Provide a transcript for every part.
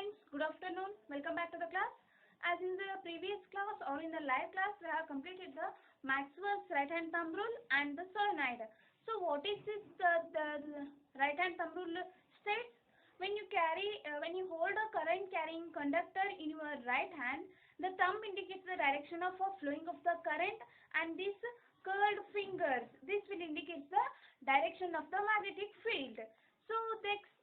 friends, good afternoon. Welcome back to the class. As in the previous class or in the live class, we have completed the Maxwell's right-hand thumb rule and the solenoid. So what is this the right-hand thumb rule states? When you hold a current carrying conductor in your right hand, the thumb indicates the direction of a flowing of the current, and this curled fingers, this will indicate the direction of the magnetic field. So next,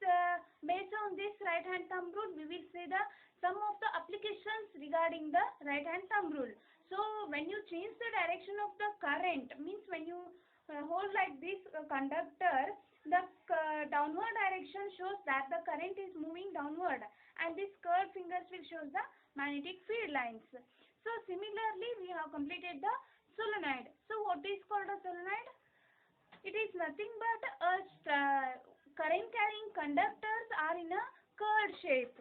based on this right hand thumb rule, we will see the some of the applications regarding the right hand thumb rule. So when you change the direction of the current, means when you hold like this conductor, the downward direction shows that the current is moving downward, and this curved fingers will show the magnetic field lines. So similarly, we have completed the solenoid. So what is called a solenoid? It is nothing but a current carrying conductors are in a curved shape.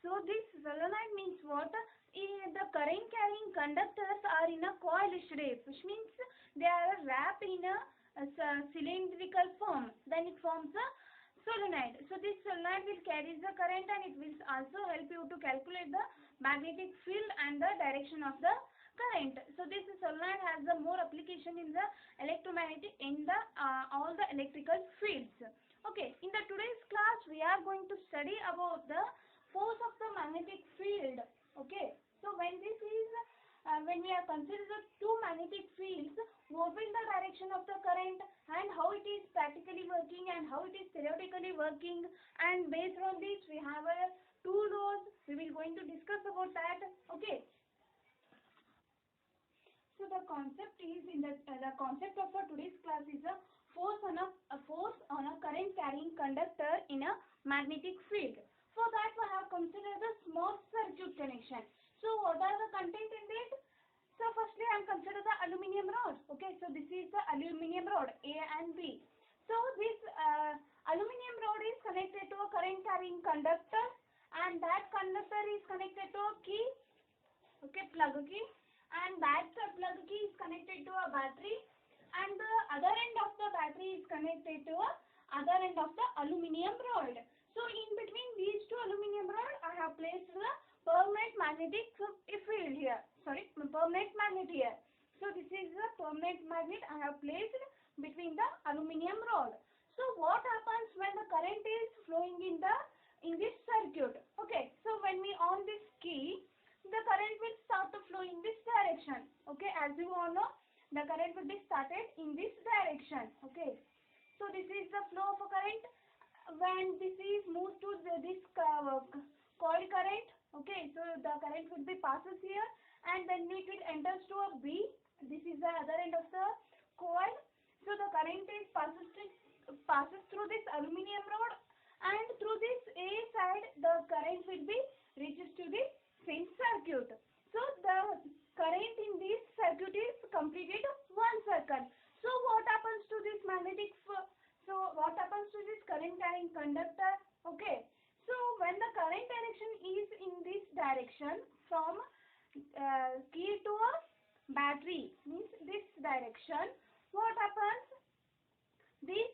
So this solenoid means what? The current carrying conductors are in a coil shape, which means they are wrapped in a cylindrical form. Then it forms a solenoid. So this solenoid will carry the current, and it will also help you to calculate the magnetic field and the direction of the current. So this solenoid has the more application in the electromagnetic in the all the electrical fields. Okay, in the today's class we are going to study about the force of the magnetic field. Okay, so when we are considering the two magnetic fields, what will the direction of the current and how it is practically working and how it is theoretically working, and based on this we have two laws. We will going to discuss about that. Okay. So the concept is the concept of today's class is a force on a current carrying conductor in a magnetic field. For that we have considered the small circuit connection. So what are the content in it? So firstly I am consider the aluminium rod. Okay, so this is the aluminium rod A and B. So this aluminium rod is connected to a current carrying conductor, and that conductor is connected to a key. Okay, plug key. And that plug key is connected to a battery, and the other end of the battery is connected to a other end of the aluminium rod. So in between these two aluminium rod, I have placed the permanent magnetic field here. Permanent magnet here. So this is the permanent magnet I have placed between the aluminium rod. So what happens when the current is flowing in this circuit? Okay, so when we on this key, the current will start to flow in this direction. Okay, as you all know, the current will be started in this direction. Okay, so this is the flow of a current. When this is moved to this coil current, okay, so the current will be passes here, and then it will enters to a B. This is the other end of the coil. So the current is passes through this aluminium rod, and through this A side the current will be reaches to the same circuit. So the current in this circuit is completed one circle. So what happens to this current carrying conductor? Okay, so when the current direction is in this direction from key to a battery, means this direction, what happens? This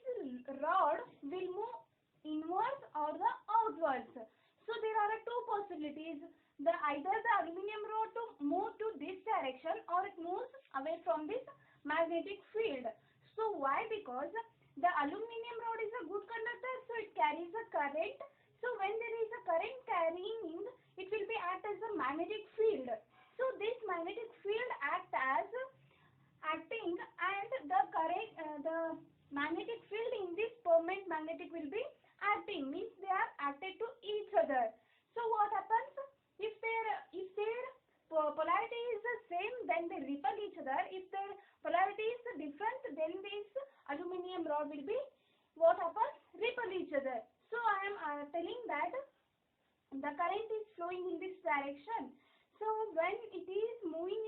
rod will move inwards or the outwards. So there are two possibilities. Either the aluminium rod to move to this direction, or it moves away from this magnetic field. So why? Because the aluminium rod is a good conductor, so it carries a current. So when there is a current carrying, it will be act as a magnetic field. So this magnetic field acting, and the magnetic field in this permanent magnetic will be acting, means they are acted to each other. So what happens? If their polarity is the same, then they repel each other. If their polarity is different, then this aluminium rod will be what happens? Repel each other. So I am telling that the current is flowing in this direction. So when it is moving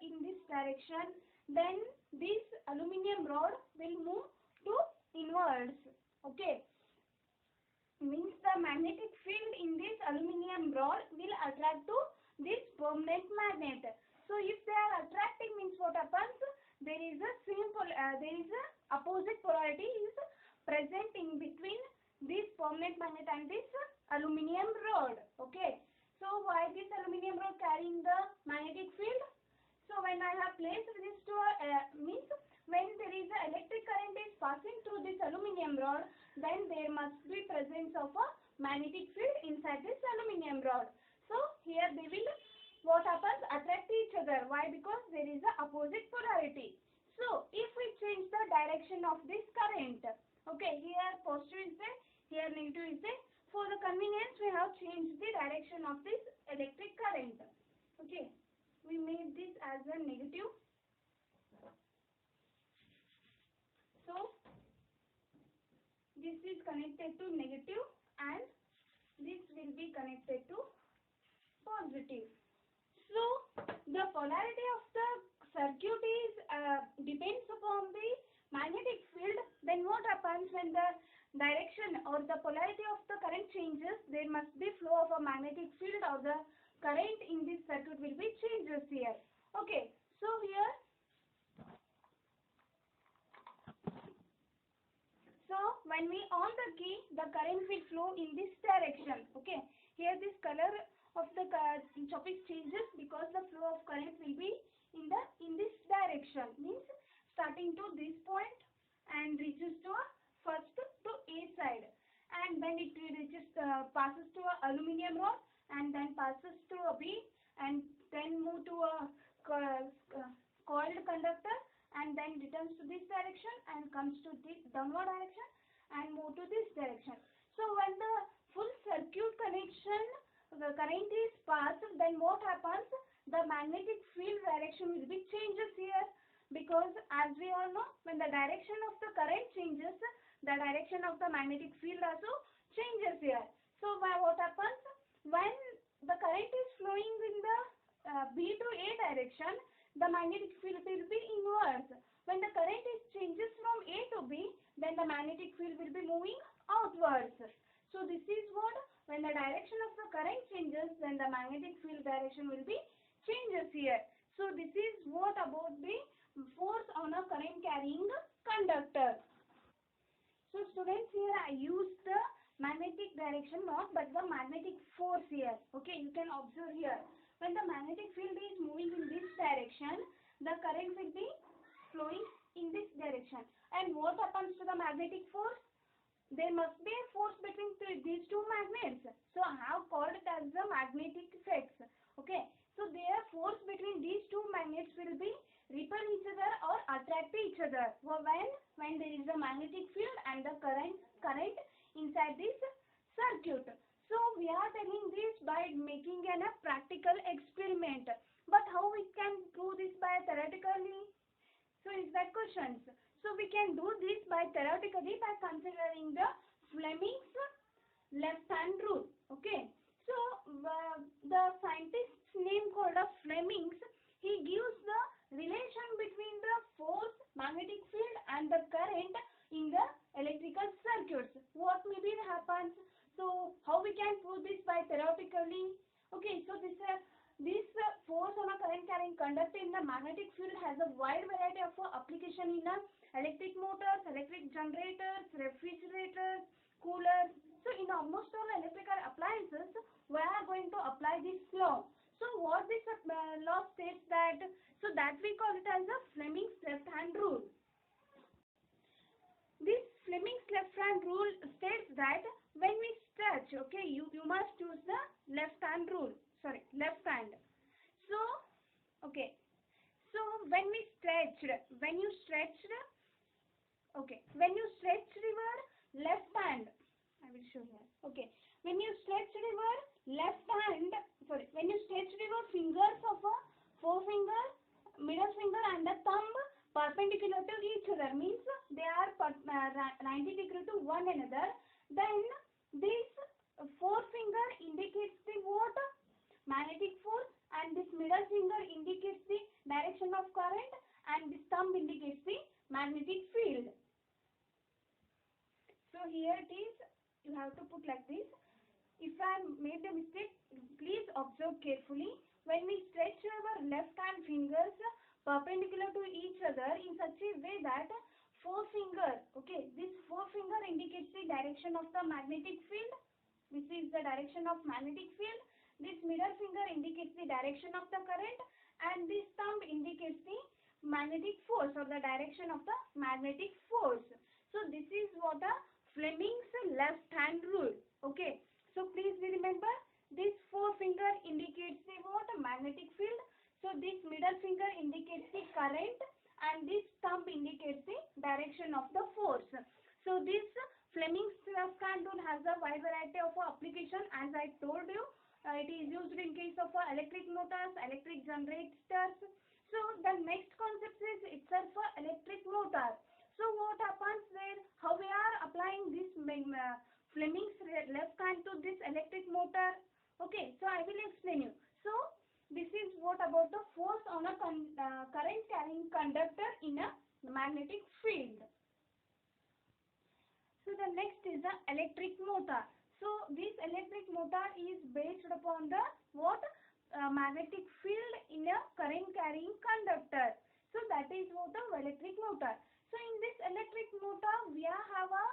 in this direction, then this aluminium rod will move to inwards. Okay, means the magnetic field in this aluminium rod will attract to this permanent magnet. So if they are attracting, means what happens? There is a opposite polarity is present in between this permanent permanent magnet and this aluminium rod. Okay. So why this aluminium rod carrying the magnetic field? So when I have placed this to means when there is a electric current is passing through this aluminium rod, then there must be presence of a magnetic field inside this aluminium rod. So here they will, what happens, attract each other. Why? Because there is a opposite polarity. So if we change the direction of this current, okay, here positive is there, here negative is there. For the convenience, we have changed the direction of this electric current. Okay, we made this as a negative. So this is connected to negative and this will be connected to positive. So the polarity of the circuit is depends upon the magnetic field. Then what happens when the direction or the polarity of the current changes, there must be flow of a magnetic field or the current in this circuit will be changes here. Okay, so here, so when we on the key, the current will flow in this direction. Okay, here this color of the topic changes because the flow of current will be in this direction, means starting to this point and reaches to first to A side, and then it reaches passes to a aluminium rod and then passes to a B and then move to a coiled conductor and then returns to this direction and comes to this downward direction and move to this direction. So when the full circuit connection, the current is passed, then what happens? The magnetic field direction will be changes here, because as we all know, when the direction of the current changes, the direction of the magnetic field also changes here. So what happens? When the current is flowing in the B to A direction, the magnetic field will be inverse. When the current is changes from A to B, then the magnetic field will be moving outwards. So this is what, when the direction of the current changes, then the magnetic field direction will be changes here. So this is what about the force on a current carrying conductor. So students, here I use the magnetic direction, not but the magnetic force here. Okay, you can observe here. When the magnetic field is moving in this direction, the current will be flowing in this direction. And what happens to the magnetic force? There must be a force between these two magnets. So I have called it as the magnetic effects. Okay, so their force between these two magnets will be repel each other or attract each other. When there is a magnetic field and the current inside this circuit. So we are telling this by making a practical experiment. But how we can do this by theoretically? So is that questions? So we can do this by theoretically by considering the Fleming's left hand rule. Okay. So the scientist's name called Fleming's, he gives the relation between the force, magnetic field and the current in the electrical circuits. What maybe happens? So how we can prove this by theoretically? Okay, so this force on a current carrying conductor in the magnetic field has a wide variety of application in electric motors, electric generators, refrigerators, coolers. So in almost all electrical appliances, we are going to apply this law. So what this law states that, so that we call it as the Fleming's left hand rule. This Fleming's left hand rule states that when we stretch, okay, you must use the left hand rule. Sorry, left hand. So, okay. So when you stretch your left hand, I will show here. Okay, when you stretch your left hand, when you stretch your fingers of a forefinger, middle finger and the thumb perpendicular to each other, means they are 90 degrees to one another, then this forefinger indicates the what? Magnetic force, and this middle finger indicates the direction of current and this thumb indicates the magnetic field. So here it is, you have to put like this. If I made a mistake, please observe carefully. When we stretch our left hand fingers perpendicular to each other in such a way that forefinger. Okay, this forefinger indicates the direction of the magnetic field. This is the direction of magnetic field. This middle finger indicates the direction of the current, and this thumb indicates the magnetic force or the direction of the magnetic force. So this is what a Fleming's left hand rule. Okay, so please remember, this forefinger indicates the what? Magnetic field. So this middle finger indicates the current, and this thumb indicates the direction of the force. So this Fleming's left hand rule has a wide variety of application. As I told you, it is used in case of electric motors, electric generators. So the next concept is itself for electric motor. So what happens there? How we are applying this Fleming's left hand to this electric motor? Okay, so I will explain you. So this is what about the force on a current carrying conductor in a magnetic field. So the next is the electric motor. So this electric motor is based upon the what? Magnetic field in a current carrying conductor. So that is what the electric motor. So in this electric motor we have a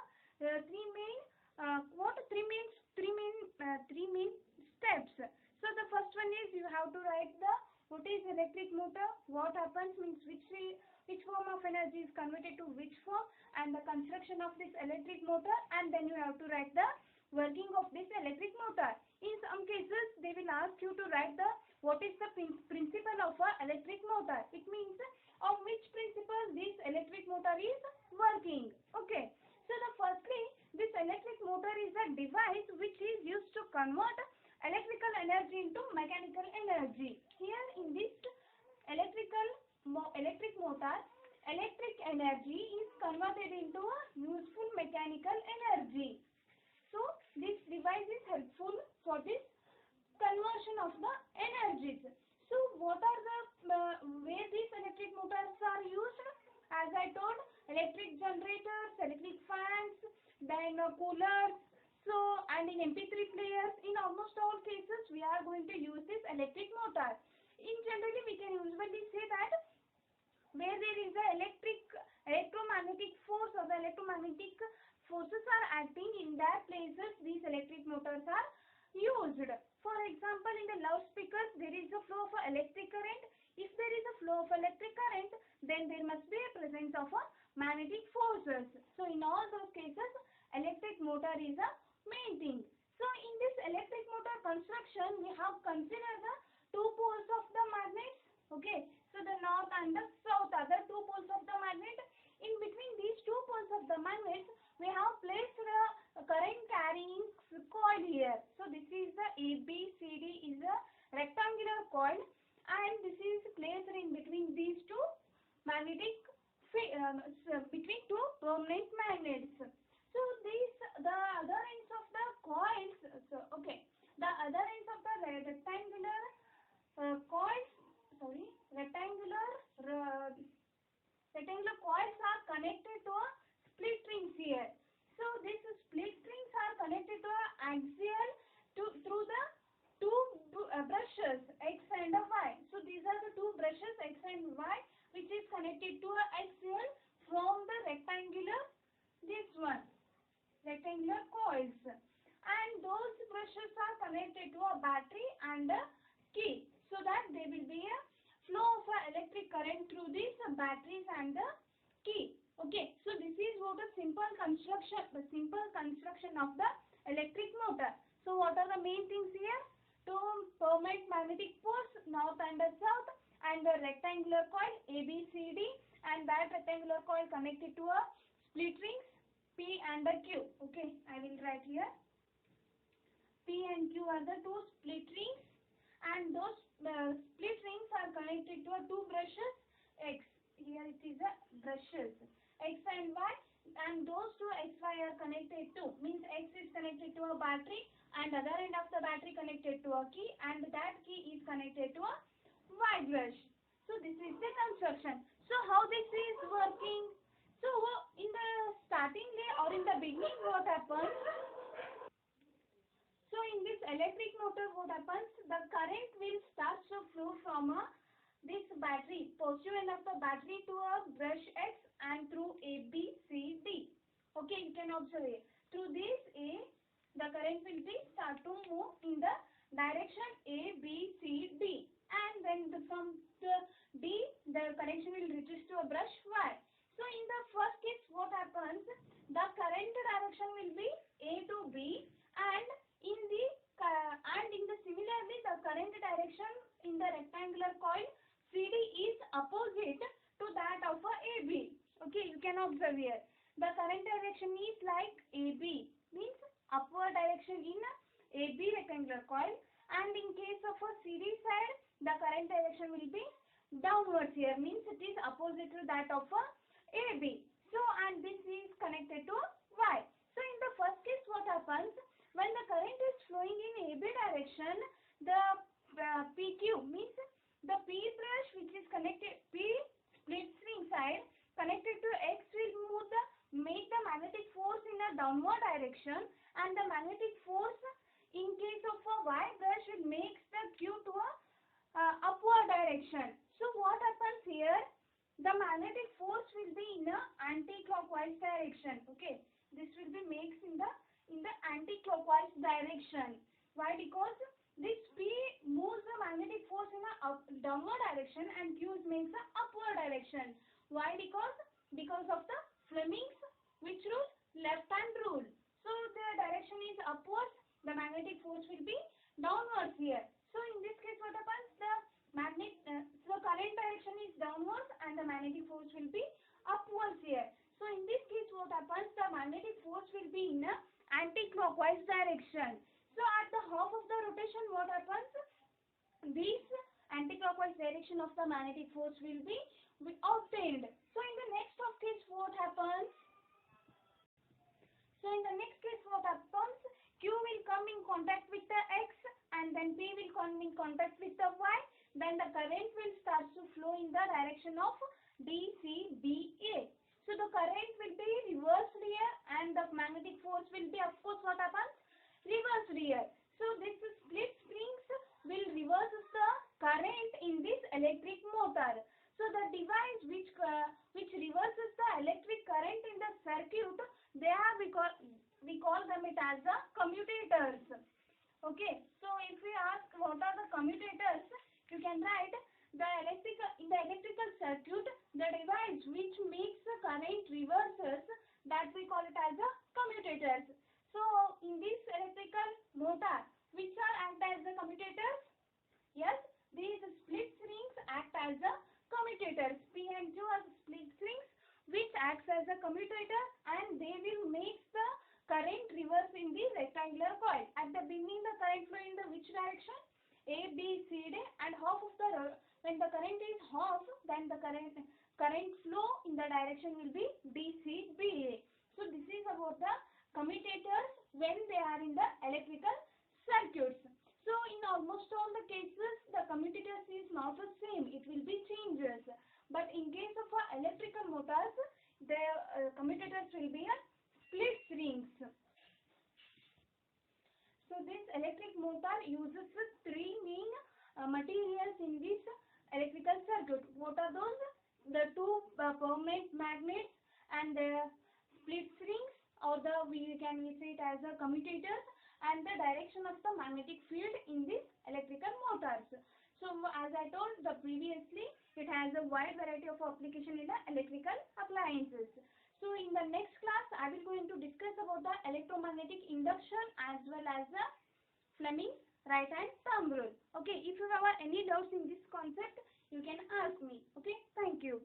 three main steps. So the first one is you have to write the what is electric motor, what happens, means which form of energy is converted to which form, and the construction of this electric motor, and then you have to write the working of this electric motor. In some cases they will ask you to write the what is the principle of a electric motor. It means on which principle this electric motor is working. Okay, so the firstly, this electric motor is a device which is used to convert electrical energy into mechanical energy. Here in this electric motor, electric energy is converted into a useful mechanical energy. So this device is helpful for this conversion of the energies. So what are the where these electric motors are used? As I told, electric generators, electric fans, then coolers. So and in MP3 players, in almost all cases we are going to use this electric motor. In generally we can usually say that where there is a electromagnetic force or the electromagnetic forces are acting, in that places these electric motors are used. For example, in the loudspeakers there is a flow of electric current. If there is a flow of electric current, then there must be a presence of magnetic forces. So in all those cases, electric motor is a main thing. So in this electric motor construction, we have considered the two poles of the magnets. Okay, so the north and the south are the two poles of the magnet. In between these two poles of the magnets, we have placed the current carrying coil here. So this is the ABCD is a rectangular coil, and this is placed in between these two magnetic between two permanent magnets. So these the other ends of the coils. So okay, the other ends of the rectangular coils are connected to a split rings here. So these split rings are connected to a axial through the two brushes X and Y. So these are the two brushes X and Y which is connected to a axial from the rectangular coils, and those brushes are connected to a battery and a key, so that there will be a flow of electric current through these batteries and the key. Okay, so this is what a simple construction of the electric motor. So what are the main things here? Two permanent magnetic poles, north and the south, and the rectangular coil ABCD, and that rectangular coil connected to a split rings P and the Q. Okay, I will write here. P and Q are the two split rings, and those split rings are connected to a two brushes X. Here it is a brushes X and Y, and those two XY are connected to, means X is connected to a battery, and other end of the battery connected to a key, and that key is connected to a Y brush. So this is the construction. So how this is working? So in the starting day or in the beginning, what happens? So in this electric motor, what happens? The current will start to flow from this battery, positive end of the battery, to a brush X, and through A, B, C, D. Okay, you can observe it. Through this A, the current will be start to move in the direction A, B, C, D. And then from the D, the connection will reach to a brush Y. So in the first case, what happens? The current direction will be A to B, and in the similarly the current direction in the rectangular coil CD is opposite to that of a AB. Okay, you can observe here. The current direction is like AB, means upward direction in AB rectangular coil, and in case of a CD side, the current direction will be downwards here, means it is opposite to that of a AB. So, and this is connected to Y. So, in the first case, what happens? When the current is flowing in AB direction, the PQ means the P brush which is connected, P split string side connected to X will make the magnetic force in a downward direction, and the magnetic force in case of a Y brush will make the Q to a upward direction. So what happens here? The magnetic force will be in a anti-clockwise direction. Okay, this will be makes in the anti-clockwise direction. Why? Because this P moves the magnetic force in a downward direction and Q makes a upward direction. Why? Because of the Fleming's which rule? Left hand rule. So the direction is upwards, the magnetic force will be downwards here. So in this case, what happens? So current direction is downwards and the magnetic force will be upwards here. So in this case, what happens? The magnetic force will be in a anti-clockwise direction. So at the half of the rotation, what happens? This anti-clockwise direction of the magnetic force will be obtained. So in the next of case, what happens? So in the next case, what happens? Q will come in contact with the X, and then P will come in contact with the Y. Then the current will start to flow in the direction of DCBA. So the current will be reversed here, and the magnetic force will be, of course, what happens? Reversed here. So this split springs will reverse the current in this electric motor. So the device which reverses the electric current in the circuit, we call them it as the commutators. Okay. So if we ask what are the commutators, you can write in the electrical circuit, the device which makes the current reverses, that we call it as the commutators. So in this electrical motor, which are act as the commutators? Yes, these split strings act as the commutators. P and Q are split strings which acts as a commutator, and they will make the current reverse in the rectangular coil. At the beginning, the current flow in the which direction? A, B, C, D, and half of the when the current is half, then the current flow in the direction will be DCBA. So this is about the commutators when they are in the electrical circuits. So in almost all the cases, the commutators is not the same. It will be changes. But in case of electrical motors, the commutators will be a split strings. So this electric motor uses three main materials in this electrical circuit. What are those? The two permanent magnets and the split strings, or we can say it as a commutators, and the direction of the magnetic field in this electrical motors. So as I told previously, it has a wide variety of application in the electrical appliances. So in the next class, I will going to discuss about the electromagnetic induction as well as the Fleming's right hand thumb rule. Okay, if you have any doubts in this concept, you can ask me. Okay, thank you.